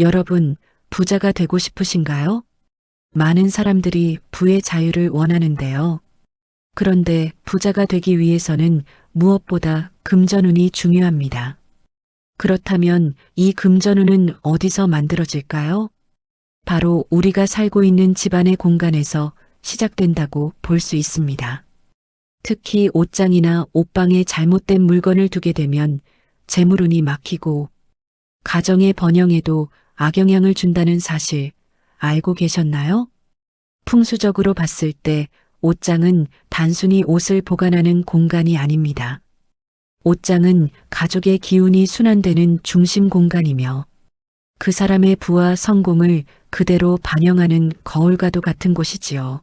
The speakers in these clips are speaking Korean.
여러분, 부자가 되고 싶으신가요? 많은 사람들이 부의 자유를 원하는데요. 그런데 부자가 되기 위해서는 무엇보다 금전운이 중요합니다. 그렇다면 이 금전운은 어디서 만들어질까요? 바로 우리가 살고 있는 집안의 공간에서 시작된다고 볼 수 있습니다. 특히 옷장이나 옷방에 잘못된 물건을 두게 되면 재물운이 막히고 가정의 번영에도 악영향을 준다는 사실 알고 계셨나요? 풍수적으로 봤을 때 옷장은 단순히 옷을 보관하는 공간이 아닙니다. 옷장은 가족의 기운이 순환되는 중심 공간이며 그 사람의 부와 성공을 그대로 반영하는 거울과도 같은 곳이지요.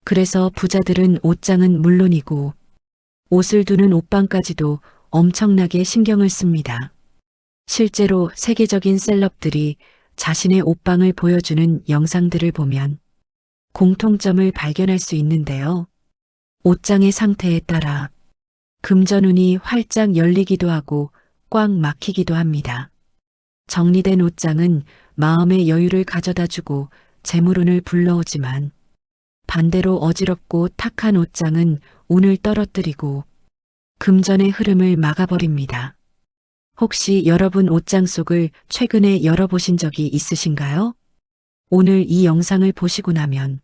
그래서 부자들은 옷장은 물론이고 옷을 두는 옷방까지도 엄청나게 신경을 씁니다. 실제로 세계적인 셀럽들이 자신의 옷방을 보여주는 영상들을 보면 공통점을 발견할 수 있는데요. 옷장의 상태에 따라 금전운이 활짝 열리기도 하고 꽉 막히기도 합니다. 정리된 옷장은 마음의 여유를 가져다주고 재물운을 불러오지만 반대로 어지럽고 탁한 옷장은 운을 떨어뜨리고 금전의 흐름을 막아버립니다. 혹시 여러분 옷장 속을 최근에 열어보신 적이 있으신가요? 오늘 이 영상을 보시고 나면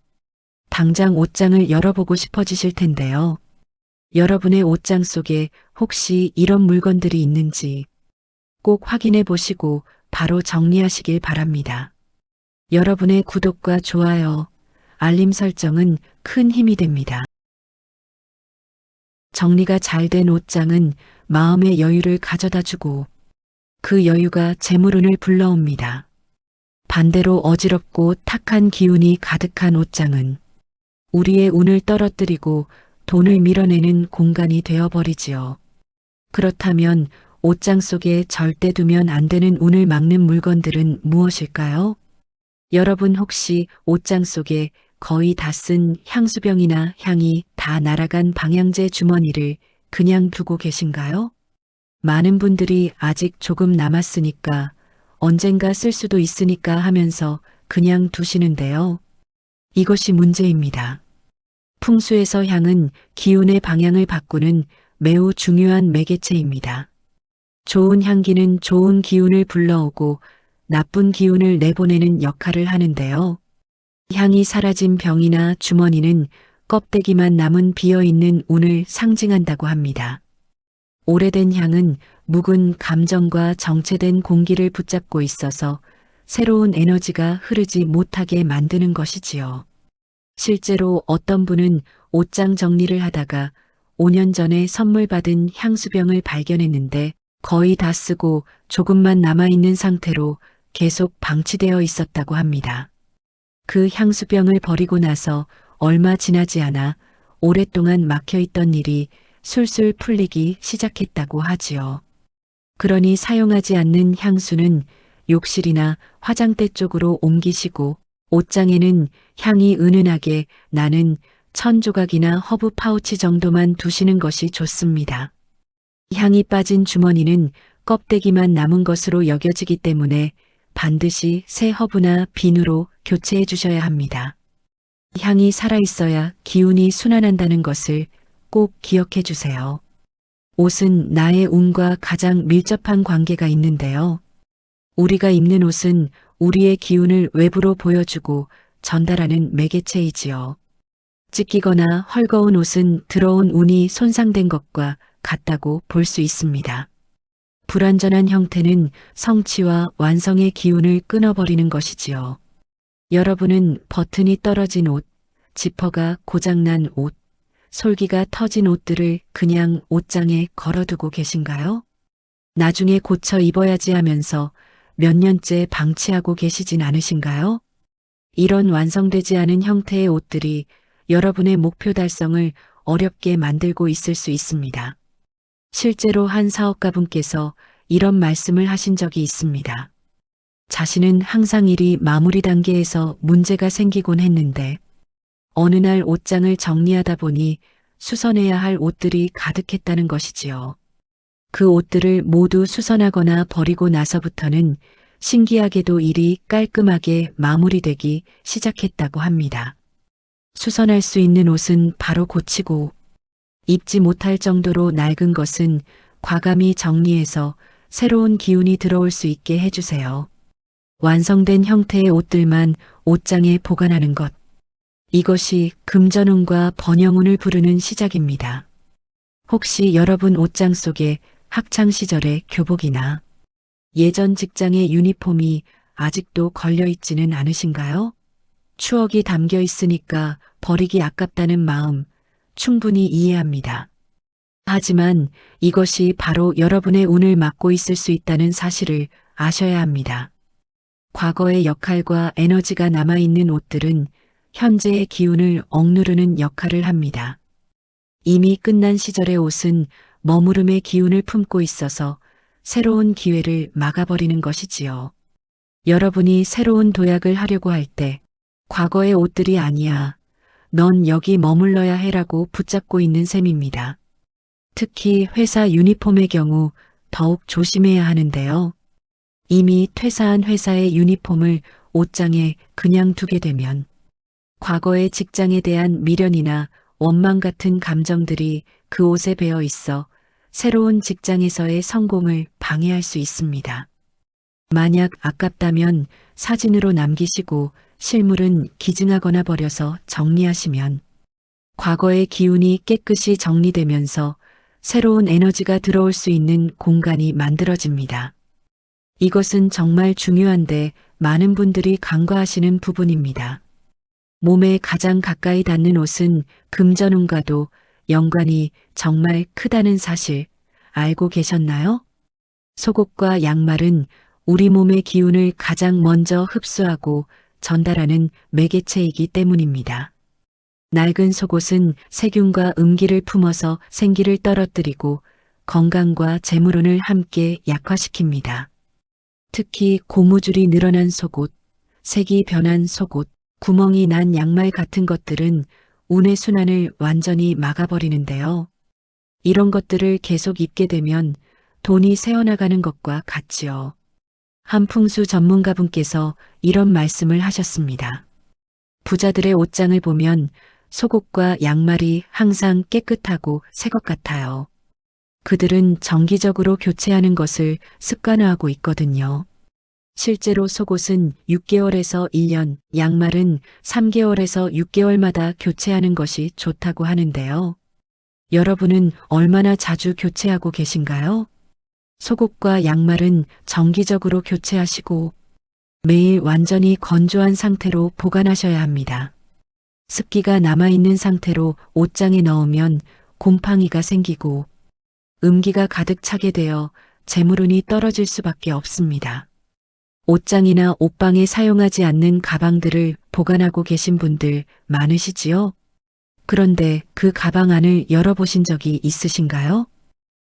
당장 옷장을 열어보고 싶어지실 텐데요. 여러분의 옷장 속에 혹시 이런 물건들이 있는지 꼭 확인해 보시고 바로 정리하시길 바랍니다. 여러분의 구독과 좋아요, 알림 설정은 큰 힘이 됩니다. 정리가 잘 된 옷장은 마음의 여유를 가져다 주고 그 여유가 재물운을 불러옵니다. 반대로 어지럽고 탁한 기운이 가득한 옷장은 우리의 운을 떨어뜨리고 돈을 밀어내는 공간이 되어버리지요. 그렇다면 옷장 속에 절대 두면 안 되는 운을 막는 물건들은 무엇일까요? 여러분 혹시 옷장 속에 거의 다 쓴 향수병이나 향이 다 날아간 방향제 주머니를 그냥 두고 계신가요? 많은 분들이 아직 조금 남았으니까 언젠가 쓸 수도 있으니까 하면서 그냥 두시는데요. 이것이 문제입니다. 풍수에서 향은 기운의 방향을 바꾸는 매우 중요한 매개체입니다. 좋은 향기는 좋은 기운을 불러오고 나쁜 기운을 내보내는 역할을 하는데요. 향이 사라진 병이나 주머니는 껍데기만 남은 비어있는 운을 상징한다고 합니다. 오래된 향은 묵은 감정과 정체된 공기를 붙잡고 있어서 새로운 에너지가 흐르지 못하게 만드는 것이지요. 실제로 어떤 분은 옷장 정리를 하다가 5년 전에 선물 받은 향수병을 발견했는데 거의 다 쓰고 조금만 남아있는 상태로 계속 방치되어 있었다고 합니다. 그 향수병을 버리고 나서 얼마 지나지 않아 오랫동안 막혀있던 일이 술술 풀리기 시작했다고 하지요. 그러니 사용하지 않는 향수는 욕실이나 화장대 쪽으로 옮기시고 옷장에는 향이 은은하게 나는 천조각이나 허브 파우치 정도만 두시는 것이 좋습니다. 향이 빠진 주머니는 껍데기만 남은 것으로 여겨지기 때문에 반드시 새 허브나 비누로 교체해 주셔야 합니다. 향이 살아있어야 기운이 순환한다는 것을 꼭 기억해 주세요. 옷은 나의 운과 가장 밀접한 관계가 있는데요. 우리가 입는 옷은 우리의 기운을 외부로 보여주고 전달하는 매개체이지요. 찢기거나 헐거운 옷은 들어온 운이 손상된 것과 같다고 볼 수 있습니다. 불완전한 형태는 성취와 완성의 기운을 끊어버리는 것이지요. 여러분은 버튼이 떨어진 옷, 지퍼가 고장난 옷, 솔기가 터진 옷들을 그냥 옷장에 걸어두고 계신가요? 나중에 고쳐 입어야지 하면서 몇 년째 방치하고 계시진 않으신가요? 이런 완성되지 않은 형태의 옷들이 여러분의 목표 달성을 어렵게 만들고 있을 수 있습니다. 실제로 한 사업가분께서 이런 말씀을 하신 적이 있습니다. 자신은 항상 일이 마무리 단계에서 문제가 생기곤 했는데 어느 날 옷장을 정리하다 보니 수선해야 할 옷들이 가득했다는 것이지요. 그 옷들을 모두 수선하거나 버리고 나서부터는 신기하게도 일이 깔끔하게 마무리되기 시작했다고 합니다. 수선할 수 있는 옷은 바로 고치고 입지 못할 정도로 낡은 것은 과감히 정리해서 새로운 기운이 들어올 수 있게 해주세요. 완성된 형태의 옷들만 옷장에 보관하는 것. 이것이 금전운과 번영운을 부르는 시작입니다. 혹시 여러분 옷장 속에 학창시절의 교복이나 예전 직장의 유니폼이 아직도 걸려있지는 않으신가요? 추억이 담겨 있으니까 버리기 아깝다는 마음 충분히 이해합니다. 하지만 이것이 바로 여러분의 운을 막고 있을 수 있다는 사실을 아셔야 합니다. 과거의 역할과 에너지가 남아있는 옷들은 현재의 기운을 억누르는 역할을 합니다. 이미 끝난 시절의 옷은 머무름의 기운을 품고 있어서 새로운 기회를 막아버리는 것이지요. 여러분이 새로운 도약을 하려고 할 때 과거의 옷들이 아니야. 넌 여기 머물러야 해라고 붙잡고 있는 셈입니다. 특히 회사 유니폼의 경우 더욱 조심해야 하는데요. 이미 퇴사한 회사의 유니폼을 옷장에 그냥 두게 되면 과거의 직장에 대한 미련이나 원망 같은 감정들이 그 옷에 배어 있어 새로운 직장에서의 성공을 방해할 수 있습니다. 만약 아깝다면 사진으로 남기시고 실물은 기증하거나 버려서 정리하시면 과거의 기운이 깨끗이 정리되면서 새로운 에너지가 들어올 수 있는 공간이 만들어집니다. 이것은 정말 중요한데 많은 분들이 간과하시는 부분입니다. 몸에 가장 가까이 닿는 옷은 금전운과도 연관이 정말 크다는 사실 알고 계셨나요? 속옷과 양말은 우리 몸의 기운을 가장 먼저 흡수하고 전달하는 매개체이기 때문입니다. 낡은 속옷은 세균과 음기를 품어서 생기를 떨어뜨리고 건강과 재물운을 함께 약화시킵니다. 특히 고무줄이 늘어난 속옷, 색이 변한 속옷, 구멍이 난 양말 같은 것들은 운의 순환을 완전히 막아버리는데요. 이런 것들을 계속 입게 되면 돈이 새어나가는 것과 같지요. 한 풍수 전문가분께서 이런 말씀을 하셨습니다. 부자들의 옷장을 보면 속옷과 양말이 항상 깨끗하고 새 것 같아요. 그들은 정기적으로 교체하는 것을 습관화하고 있거든요. 실제로 속옷은 6개월에서 1년, 양말은 3개월에서 6개월마다 교체하는 것이 좋다고 하는데요. 여러분은 얼마나 자주 교체하고 계신가요? 속옷과 양말은 정기적으로 교체하시고 매일 완전히 건조한 상태로 보관하셔야 합니다. 습기가 남아있는 상태로 옷장에 넣으면 곰팡이가 생기고 음기가 가득 차게 되어 재물운이 떨어질 수밖에 없습니다. 옷장이나 옷방에 사용하지 않는 가방들을 보관하고 계신 분들 많으시지요? 그런데 그 가방 안을 열어보신 적이 있으신가요?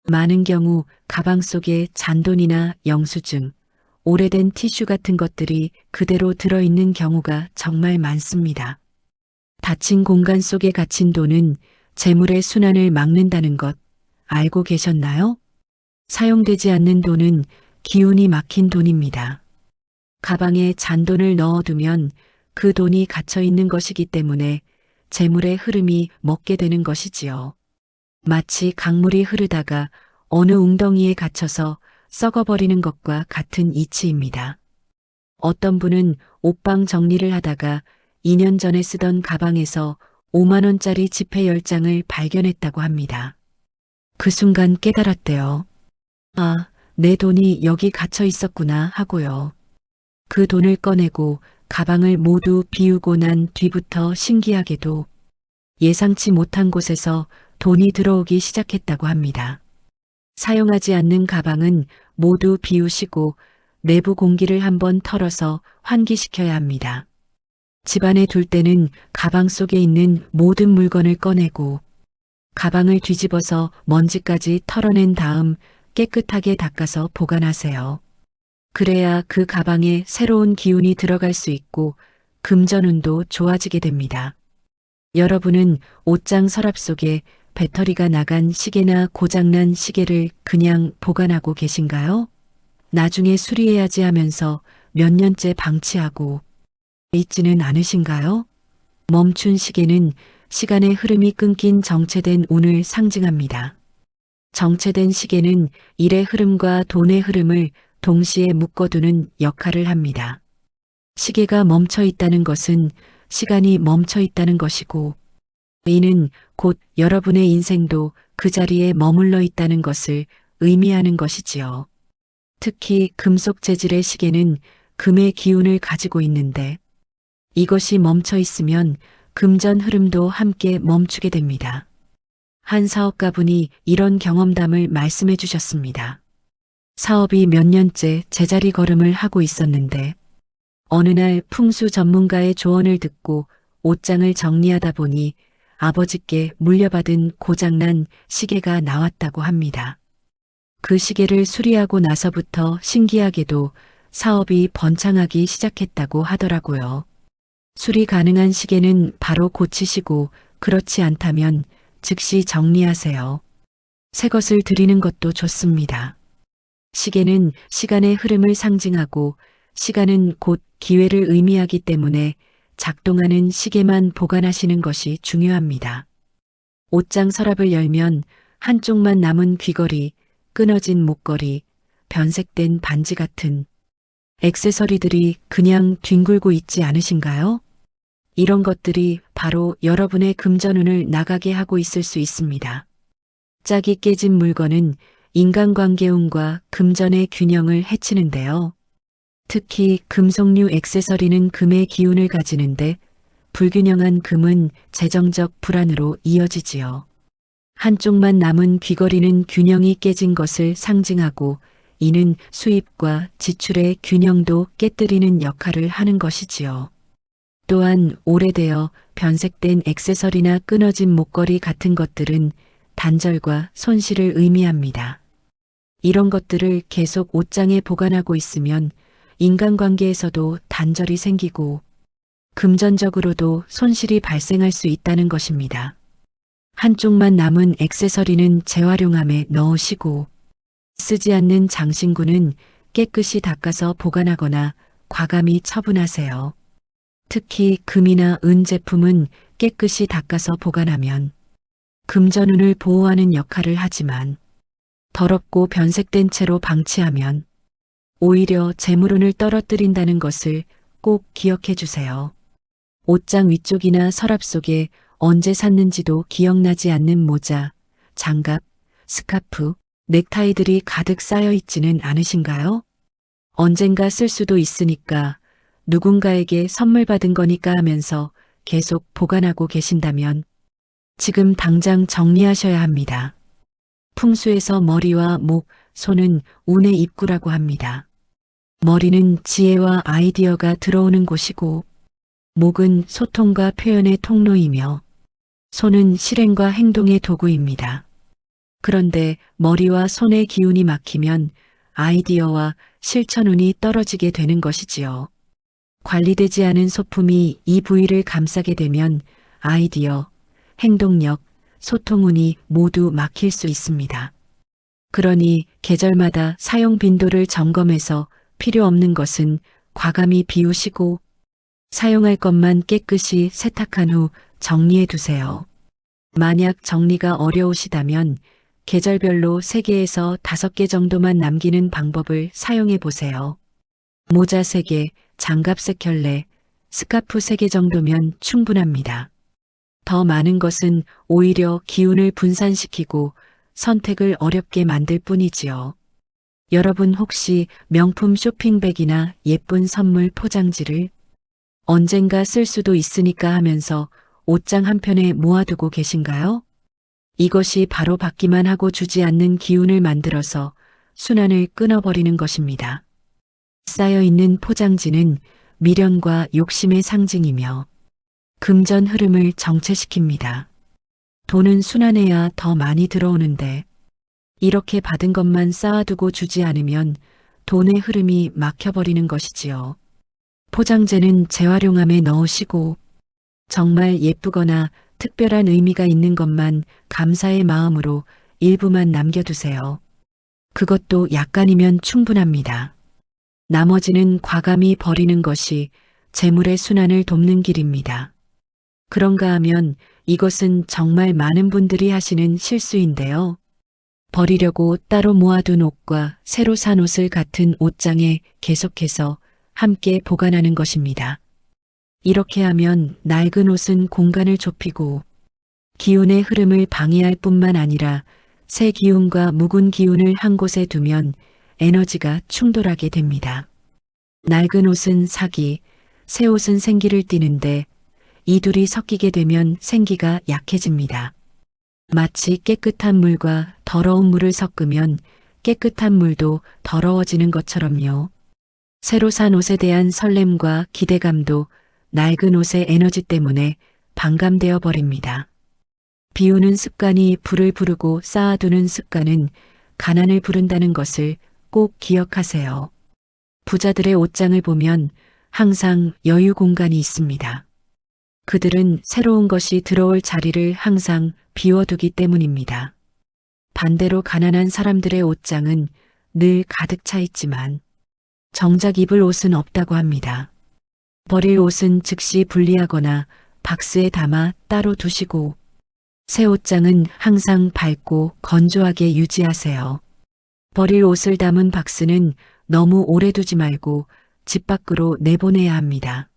많은 경우 가방 속에 잔돈이나 영수증, 오래된 티슈 같은 것들이 그대로 들어있는 경우가 정말 많습니다. 닫힌 공간 속에 갇힌 돈은 재물의 순환을 막는다는 것 알고 계셨나요? 사용되지 않는 돈은 기운이 막힌 돈입니다. 가방에 잔돈을 넣어두면 그 돈이 갇혀 있는 것이기 때문에 재물의 흐름이 먹게 되는 것이지요. 마치 강물이 흐르다가 어느 웅덩이에 갇혀서 썩어버리는 것과 같은 이치입니다. 어떤 분은 옷방 정리를 하다가 2년 전에 쓰던 가방에서 5만 원짜리 지폐 10장을 발견했다고 합니다. 그 순간 깨달았대요. 아, 내 돈이 여기 갇혀 있었구나 하고요. 그 돈을 꺼내고 가방을 모두 비우고 난 뒤부터 신기하게도 예상치 못한 곳에서 돈이 들어오기 시작했다고 합니다. 사용하지 않는 가방은 모두 비우시고 내부 공기를 한번 털어서 환기시켜야 합니다. 집안에 둘 때는 가방 속에 있는 모든 물건을 꺼내고 가방을 뒤집어서 먼지까지 털어낸 다음 깨끗하게 닦아서 보관하세요. 그래야 그 가방에 새로운 기운이 들어갈 수 있고 금전운도 좋아지게 됩니다. 여러분은 옷장 서랍 속에 배터리가 나간 시계나 고장난 시계를 그냥 보관하고 계신가요? 나중에 수리해야지 하면서 몇 년째 방치하고 있지는 않으신가요? 멈춘 시계는 시간의 흐름이 끊긴 정체된 운을 상징합니다. 정체된 시계는 일의 흐름과 돈의 흐름을 동시에 묶어두는 역할을 합니다. 시계가 멈춰 있다는 것은 시간이 멈춰 있다는 것이고, 이는 곧 여러분의 인생도 그 자리에 머물러 있다는 것을 의미하는 것이지요. 특히 금속 재질의 시계는 금의 기운을 가지고 있는데, 이것이 멈춰 있으면 금전 흐름도 함께 멈추게 됩니다. 한 사업가분이 이런 경험담을 말씀해 주셨습니다. 사업이 몇 년째 제자리 걸음을 하고 있었는데 어느 날 풍수 전문가의 조언을 듣고 옷장을 정리하다 보니 아버지께 물려받은 고장난 시계가 나왔다고 합니다. 그 시계를 수리하고 나서부터 신기하게도 사업이 번창하기 시작했다고 하더라고요. 수리 가능한 시계는 바로 고치시고 그렇지 않다면 즉시 정리하세요. 새 것을 드리는 것도 좋습니다. 시계는 시간의 흐름을 상징하고 시간은 곧 기회를 의미하기 때문에 작동하는 시계만 보관하시는 것이 중요합니다. 옷장 서랍을 열면 한쪽만 남은 귀걸이, 끊어진 목걸이, 변색된 반지 같은 액세서리들이 그냥 뒹굴고 있지 않으신가요? 이런 것들이 바로 여러분의 금전운을 나가게 하고 있을 수 있습니다. 짝이 깨진 물건은 인간관계운과 금전의 균형을 해치는데요. 특히 금속류 액세서리는 금의 기운을 가지는데 불균형한 금은 재정적 불안으로 이어지지요. 한쪽만 남은 귀걸이는 균형이 깨진 것을 상징하고 이는 수입과 지출의 균형도 깨뜨리는 역할을 하는 것이지요. 또한 오래되어 변색된 액세서리나 끊어진 목걸이 같은 것들은 단절과 손실을 의미합니다. 이런 것들을 계속 옷장에 보관하고 있으면 인간관계에서도 단절이 생기고 금전적으로도 손실이 발생할 수 있다는 것입니다. 한쪽만 남은 액세서리는 재활용함에 넣으시고 쓰지 않는 장신구는 깨끗이 닦아서 보관하거나 과감히 처분하세요. 특히 금이나 은 제품은 깨끗이 닦아서 보관하면 금전운을 보호하는 역할을 하지만 더럽고 변색된 채로 방치하면 오히려 재물운을 떨어뜨린다는 것을 꼭 기억해 주세요. 옷장 위쪽이나 서랍 속에 언제 샀는지도 기억나지 않는 모자, 장갑, 스카프, 넥타이들이 가득 쌓여 있지는 않으신가요? 언젠가 쓸 수도 있으니까 누군가에게 선물 받은 거니까 하면서 계속 보관하고 계신다면 지금 당장 정리하셔야 합니다. 풍수에서 머리와 목, 손은 운의 입구라고 합니다. 머리는 지혜와 아이디어가 들어오는 곳이고 목은 소통과 표현의 통로이며 손은 실행과 행동의 도구입니다. 그런데 머리와 손의 기운이 막히면 아이디어와 실천운이 떨어지게 되는 것이지요. 관리되지 않은 소품이 이 부위를 감싸게 되면 아이디어, 행동력, 소통운이 모두 막힐 수 있습니다. 그러니 계절마다 사용 빈도를 점검해서 필요 없는 것은 과감히 비우시고 사용할 것만 깨끗이 세탁한 후 정리해 두세요. 만약 정리가 어려우시다면 계절별로 3개에서 5개 정도만 남기는 방법을 사용해 보세요. 모자 3개, 장갑 3켤레, 스카프 3개 정도면 충분합니다. 더 많은 것은 오히려 기운을 분산시키고 선택을 어렵게 만들 뿐이지요. 여러분 혹시 명품 쇼핑백이나 예쁜 선물 포장지를 언젠가 쓸 수도 있으니까 하면서 옷장 한편에 모아두고 계신가요? 이것이 바로 받기만 하고 주지 않는 기운을 만들어서 순환을 끊어버리는 것입니다. 쌓여있는 포장지는 미련과 욕심의 상징이며 금전 흐름을 정체시킵니다. 돈은 순환해야 더 많이 들어오는데 이렇게 받은 것만 쌓아두고 주지 않으면 돈의 흐름이 막혀버리는 것이지요. 포장재는 재활용함에 넣으시고 정말 예쁘거나 특별한 의미가 있는 것만 감사의 마음으로 일부만 남겨두세요. 그것도 약간이면 충분합니다. 나머지는 과감히 버리는 것이 재물의 순환을 돕는 길입니다. 그런가 하면 이것은 정말 많은 분들이 하시는 실수인데요. 버리려고 따로 모아둔 옷과 새로 산 옷을 같은 옷장에 계속해서 함께 보관하는 것입니다. 이렇게 하면 낡은 옷은 공간을 좁히고 기운의 흐름을 방해할 뿐만 아니라 새 기운과 묵은 기운을 한 곳에 두면 에너지가 충돌하게 됩니다. 낡은 옷은 사기, 새 옷은 생기를 띠는데 이 둘이 섞이게 되면 생기가 약해집니다. 마치 깨끗한 물과 더러운 물을 섞으면 깨끗한 물도 더러워지는 것처럼요. 새로 산 옷에 대한 설렘과 기대감도 낡은 옷의 에너지 때문에 반감되어 버립니다. 비우는 습관이 불을 부르고 쌓아두는 습관은 가난을 부른다는 것을 꼭 기억하세요. 부자들의 옷장을 보면 항상 여유 공간이 있습니다. 그들은 새로운 것이 들어올 자리를 항상 비워두기 때문입니다. 반대로 가난한 사람들의 옷장은 늘 가득 차 있지만 정작 입을 옷은 없다고 합니다. 버릴 옷은 즉시 분리하거나 박스에 담아 따로 두시고 새 옷장은 항상 밝고 건조하게 유지하세요. 버릴 옷을 담은 박스는 너무 오래 두지 말고 집 밖으로 내보내야 합니다.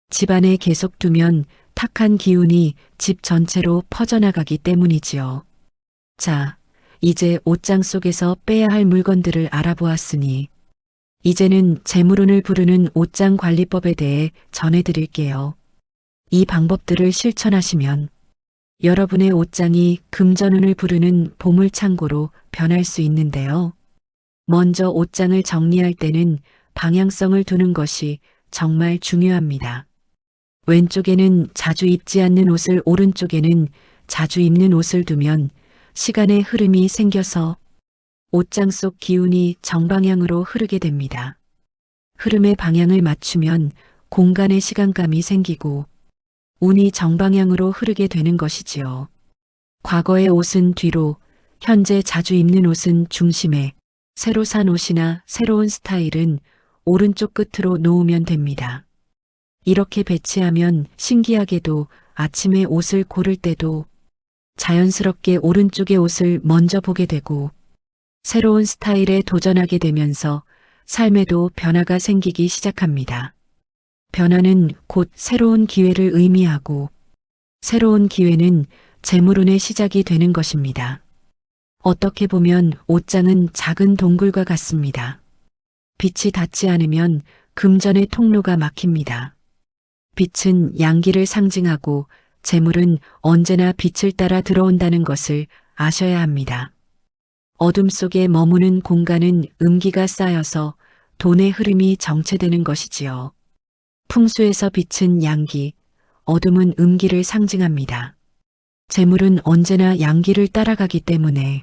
집 안에 계속 두면 탁한 기운이 집 전체로 퍼져나가기 때문이지요. 자, 이제 옷장 속에서 빼야 할 물건들을 알아보았으니 이제는 재물운을 부르는 옷장 관리법에 대해 전해드릴게요. 이 방법들을 실천하시면 여러분의 옷장이 금전운을 부르는 보물창고로 변할 수 있는데요. 먼저 옷장을 정리할 때는 방향성을 두는 것이 정말 중요합니다. 왼쪽에는 자주 입지 않는 옷을 오른쪽에는 자주 입는 옷을 두면 시간의 흐름이 생겨서 옷장 속 기운이 정방향으로 흐르게 됩니다. 흐름의 방향을 맞추면 공간의 시간감이 생기고 운이 정방향으로 흐르게 되는 것이지요. 과거의 옷은 뒤로, 현재 자주 입는 옷은 중심에, 새로 산 옷이나 새로운 스타일은 오른쪽 끝으로 놓으면 됩니다. 이렇게 배치하면 신기하게도 아침에 옷을 고를 때도 자연스럽게 오른쪽의 옷을 먼저 보게 되고 새로운 스타일에 도전하게 되면서 삶에도 변화가 생기기 시작합니다. 변화는 곧 새로운 기회를 의미하고 새로운 기회는 재물운의 시작이 되는 것입니다. 어떻게 보면 옷장은 작은 동굴과 같습니다. 빛이 닿지 않으면 금전의 통로가 막힙니다. 빛은 양기를 상징하고 재물은 언제나 빛을 따라 들어온다는 것을 아셔야 합니다. 어둠 속에 머무는 공간은 음기가 쌓여서 돈의 흐름이 정체되는 것이지요. 풍수에서 빛은 양기, 어둠은 음기를 상징합니다. 재물은 언제나 양기를 따라가기 때문에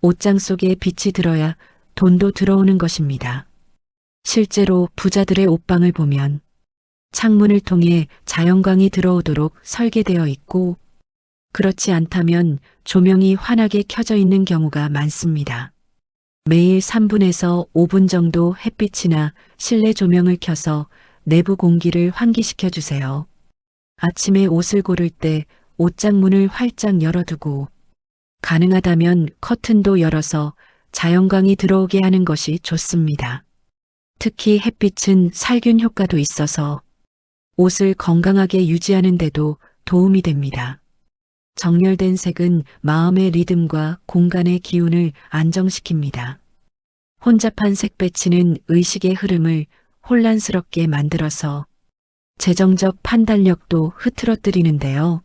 옷장 속에 빛이 들어야 돈도 들어오는 것입니다. 실제로 부자들의 옷방을 보면 창문을 통해 자연광이 들어오도록 설계되어 있고 그렇지 않다면 조명이 환하게 켜져 있는 경우가 많습니다. 매일 3분에서 5분 정도 햇빛이나 실내 조명을 켜서 내부 공기를 환기시켜 주세요. 아침에 옷을 고를 때 옷장 문을 활짝 열어두고 가능하다면 커튼도 열어서 자연광이 들어오게 하는 것이 좋습니다. 특히 햇빛은 살균 효과도 있어서 옷을 건강하게 유지하는 데도 도움이 됩니다. 정렬된 색은 마음의 리듬과 공간의 기운을 안정시킵니다. 혼잡한 색 배치는 의식의 흐름을 혼란스럽게 만들어서 재정적 판단력도 흐트러뜨리는데요.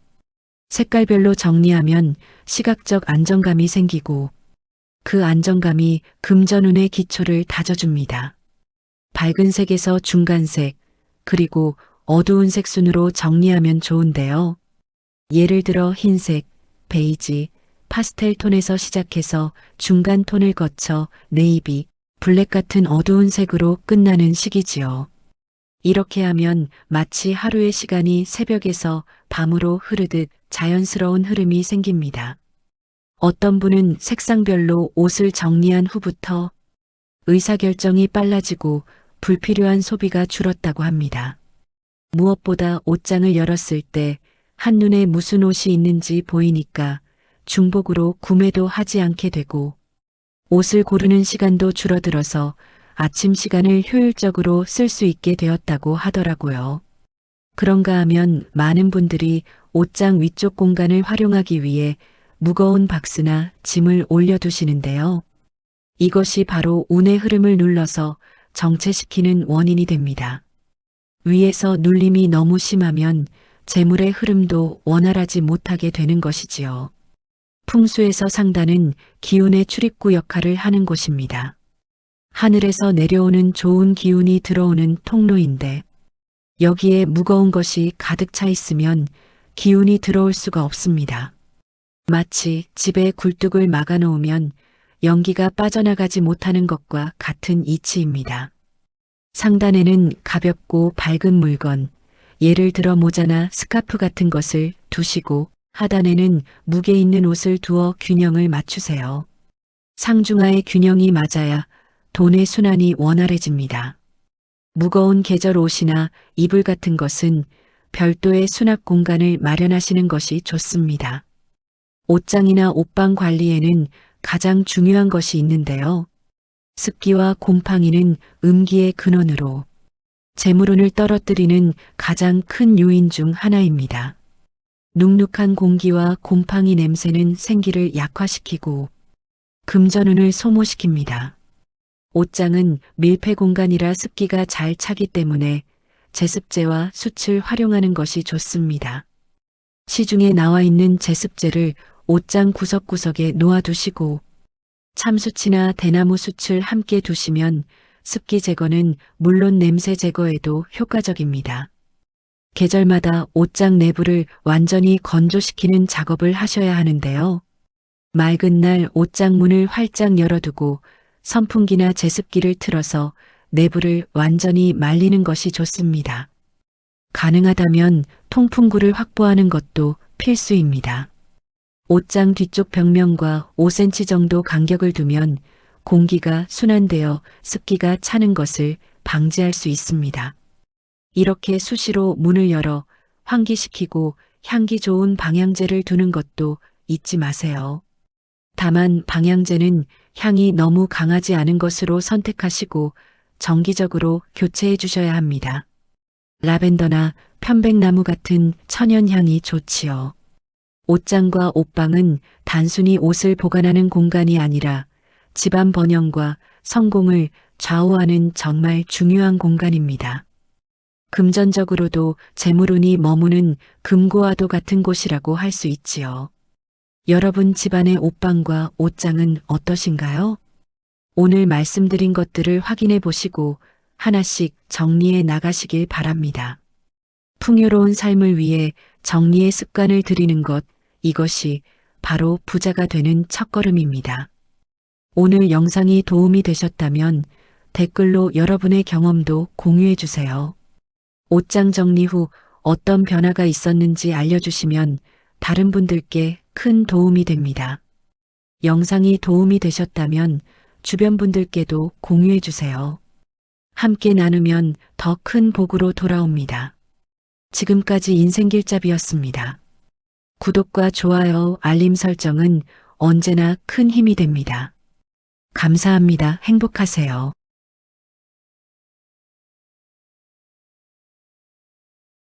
색깔별로 정리하면 시각적 안정감이 생기고 그 안정감이 금전운의 기초를 다져줍니다. 밝은 색에서 중간색, 그리고 어두운 색 순으로 정리하면 좋은데요. 예를 들어 흰색, 베이지, 파스텔 톤에서 시작해서 중간 톤을 거쳐 네이비, 블랙 같은 어두운 색으로 끝나는 시기지요. 이렇게 하면 마치 하루의 시간이 새벽에서 밤으로 흐르듯 자연스러운 흐름이 생깁니다. 어떤 분은 색상별로 옷을 정리한 후부터 의사결정이 빨라지고 불필요한 소비가 줄었다고 합니다. 무엇보다 옷장을 열었을 때 한눈에 무슨 옷이 있는지 보이니까 중복으로 구매도 하지 않게 되고 옷을 고르는 시간도 줄어들어서 아침 시간을 효율적으로 쓸 수 있게 되었다고 하더라고요. 그런가 하면 많은 분들이 옷장 위쪽 공간을 활용하기 위해 무거운 박스나 짐을 올려두시는데요. 이것이 바로 운의 흐름을 눌러서 정체시키는 원인이 됩니다. 위에서 눌림이 너무 심하면 재물의 흐름도 원활하지 못하게 되는 것이지요. 풍수에서 상단은 기운의 출입구 역할을 하는 곳입니다. 하늘에서 내려오는 좋은 기운이 들어오는 통로인데 여기에 무거운 것이 가득 차 있으면 기운이 들어올 수가 없습니다. 마치 집에 굴뚝을 막아 놓으면 연기가 빠져나가지 못하는 것과 같은 이치입니다. 상단에는 가볍고 밝은 물건, 예를 들어 모자나 스카프 같은 것을 두시고 하단에는 무게 있는 옷을 두어 균형을 맞추세요. 상중하의 균형이 맞아야 돈의 순환이 원활해집니다. 무거운 계절 옷이나 이불 같은 것은 별도의 수납 공간을 마련하시는 것이 좋습니다. 옷장이나 옷방 관리에는 가장 중요한 것이 있는데요. 습기와 곰팡이는 음기의 근원으로 재물운을 떨어뜨리는 가장 큰 요인 중 하나입니다. 눅눅한 공기와 곰팡이 냄새는 생기를 약화시키고 금전운을 소모시킵니다. 옷장은 밀폐 공간이라 습기가 잘 차기 때문에 제습제와 숯을 활용하는 것이 좋습니다. 시중에 나와 있는 제습제를 옷장 구석구석에 놓아두시고 참숯이나 대나무 숯을 함께 두시면 습기 제거는 물론 냄새 제거에도 효과적입니다. 계절마다 옷장 내부를 완전히 건조시키는 작업을 하셔야 하는데요. 맑은 날 옷장 문을 활짝 열어두고 선풍기나 제습기를 틀어서 내부를 완전히 말리는 것이 좋습니다. 가능하다면 통풍구를 확보하는 것도 필수입니다. 옷장 뒤쪽 벽면과 5cm 정도 간격을 두면 공기가 순환되어 습기가 차는 것을 방지할 수 있습니다. 이렇게 수시로 문을 열어 환기시키고 향기 좋은 방향제를 두는 것도 잊지 마세요. 다만 방향제는 향이 너무 강하지 않은 것으로 선택하시고 정기적으로 교체해 주셔야 합니다. 라벤더나 편백나무 같은 천연향이 좋지요. 옷장과 옷방은 단순히 옷을 보관하는 공간이 아니라 집안 번영과 성공을 좌우하는 정말 중요한 공간입니다. 금전적으로도 재물운이 머무는 금고와도 같은 곳이라고 할 수 있지요. 여러분 집안의 옷방과 옷장은 어떠신가요? 오늘 말씀드린 것들을 확인해 보시고 하나씩 정리해 나가시길 바랍니다. 풍요로운 삶을 위해 정리의 습관을 들이는 것, 이것이 바로 부자가 되는 첫걸음입니다. 오늘 영상이 도움이 되셨다면 댓글로 여러분의 경험도 공유해 주세요. 옷장 정리 후 어떤 변화가 있었는지 알려주시면 다른 분들께 큰 도움이 됩니다. 영상이 도움이 되셨다면 주변 분들께도 공유해 주세요. 함께 나누면 더 큰 복으로 돌아옵니다. 지금까지 인생길잡이였습니다. 구독과 좋아요, 알림 설정은 언제나 큰 힘이 됩니다. 감사합니다. 행복하세요.